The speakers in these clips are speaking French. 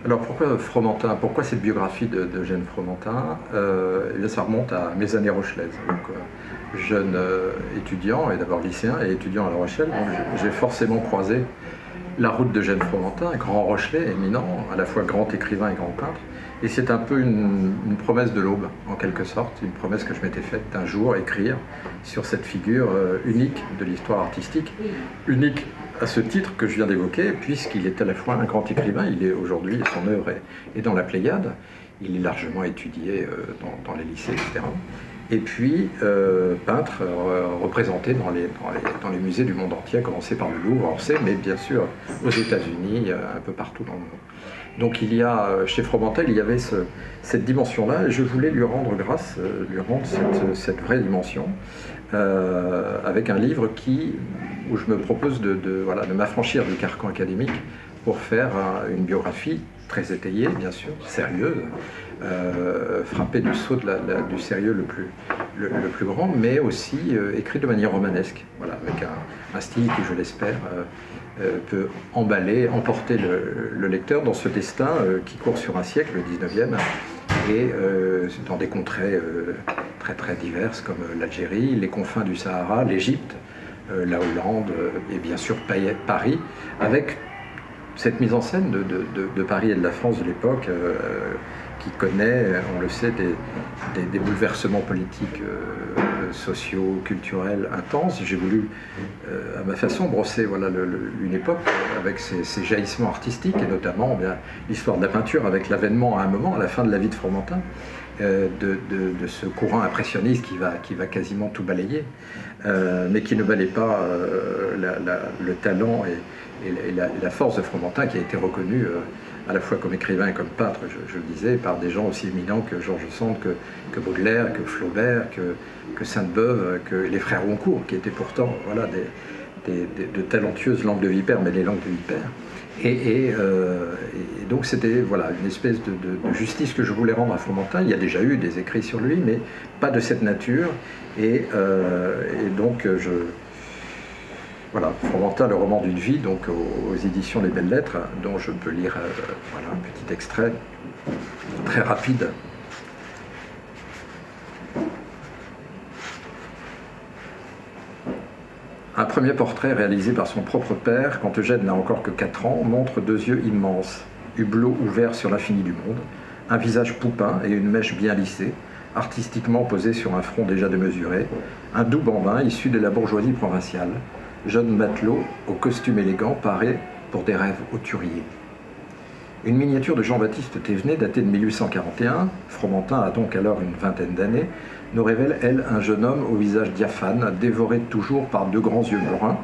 Alors pourquoi Fromentin? Pourquoi cette biographie d'Eugène Fromentin? Eh bien, ça remonte à mes années rochelaises. Donc, jeune étudiant, et d'abord lycéen et étudiant à La Rochelle, donc j'ai forcément croisé la route d'Eugène Fromentin, un grand Rochelais éminent, à la fois grand écrivain et grand peintre. Et c'est un peu une promesse de l'aube, en quelque sorte, une promesse que je m'étais faite d'un jour écrire sur cette figure unique de l'histoire artistique, unique à ce titre que je viens d'évoquer, puisqu'il est à la fois un grand écrivain, il est aujourd'hui, son œuvre est dans la Pléiade, il est largement étudié dans les lycées, etc. Et puis peintre représenté dans les musées du monde entier, à commencer par le Louvre, Orsay, mais bien sûr aux États-Unis, un peu partout dans le monde. Donc il y a, chez Fromentin, il y avait cette dimension-là, et je voulais lui rendre grâce, lui rendre cette vraie dimension, avec un livre où je me propose de m'affranchir du carcan académique pour faire une biographie très étayée, bien sûr, sérieuse, frappée du sceau du sérieux le plus grand, mais aussi écrite de manière romanesque, voilà, avec un style qui, je l'espère, peut emporter le lecteur dans ce destin qui court sur un siècle, le 19e, et dans des contrées très très diverses comme l'Algérie, les confins du Sahara, l'Égypte, la Hollande et bien sûr Paris, avec cette mise en scène de Paris et de la France de l'époque qui connaît, on le sait, des bouleversements politiques, sociaux, culturels intenses. J'ai voulu, à ma façon, brosser une époque avec ses jaillissements artistiques, et notamment l'histoire de la peinture, avec l'avènement à un moment, à la fin de la vie de Fromentin, de ce courant impressionniste qui va quasiment tout balayer, mais qui ne balaye pas le talent et la force de Fromentin, qui a été reconnue à la fois comme écrivain et comme peintre, je le disais, par des gens aussi éminents que Georges Sand, que Baudelaire, que Flaubert, que Sainte-Beuve, que les frères Goncourt, qui étaient pourtant de talentueuses langues de vipère, mais des langues de vipère. Et donc c'était une espèce de justice que je voulais rendre à Fromentin. Il y a déjà eu des écrits sur lui, mais pas de cette nature. Et donc Fromentin, le roman d'une vie, donc aux éditions Les Belles Lettres, dont je peux lire un petit extrait très rapide. Un premier portrait réalisé par son propre père, quand Eugène n'a encore que 4 ans, montre 2 yeux immenses, hublots ouverts sur l'infini du monde, un visage poupin et une mèche bien lissée, artistiquement posée sur un front déjà démesuré, un doux bambin issu de la bourgeoisie provinciale, jeune matelot au costume élégant paré pour des rêves hauturiers. Une miniature de Jean-Baptiste Thévenet datée de 1841, Fromentin a donc alors une vingtaine d'années, nous révèle, elle, un jeune homme au visage diaphane, dévoré toujours par 2 grands yeux bruns.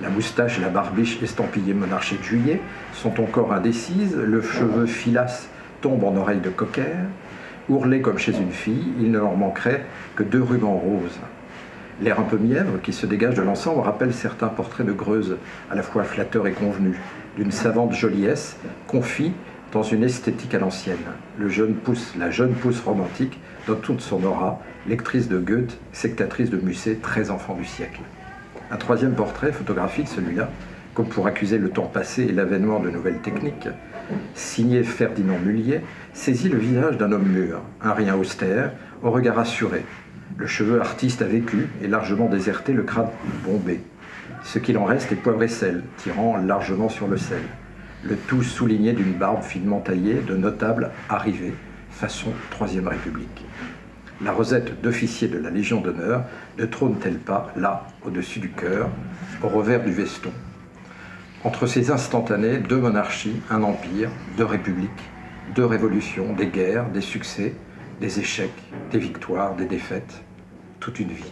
La moustache et la barbiche estampillée monarchie de juillet sont encore indécises, le cheveu filasse tombe en oreille de cocker. Ourlé comme chez une fille, il ne leur manquerait que 2 rubans roses. L'air un peu mièvre qui se dégage de l'ensemble rappelle certains portraits de Greuze, à la fois flatteurs et convenus, d'une savante joliesse, confit dans une esthétique à l'ancienne. La jeune pousse romantique, dans toute son aura, lectrice de Goethe, sectatrice de Musset, très enfant du siècle. Un 3e portrait, photographique celui-là, comme pour accuser le temps passé et l'avènement de nouvelles techniques, signé Ferdinand Mullier, saisit le visage d'un homme mûr, un rien austère, au regard assuré. Le cheveu artiste a vécu et largement déserté, le crâne bombé. Ce qu'il en reste est poivre et sel, tirant largement sur le sel. Le tout souligné d'une barbe finement taillée de notable arrivée, façon 3e République. La rosette d'officier de la Légion d'honneur ne trône-t-elle pas, là, au-dessus du cœur, au revers du veston? Entre ces instantanés, 2 monarchies, un empire, 2 républiques, 2 révolutions, des guerres, des succès, des échecs, des victoires, des défaites, toute une vie.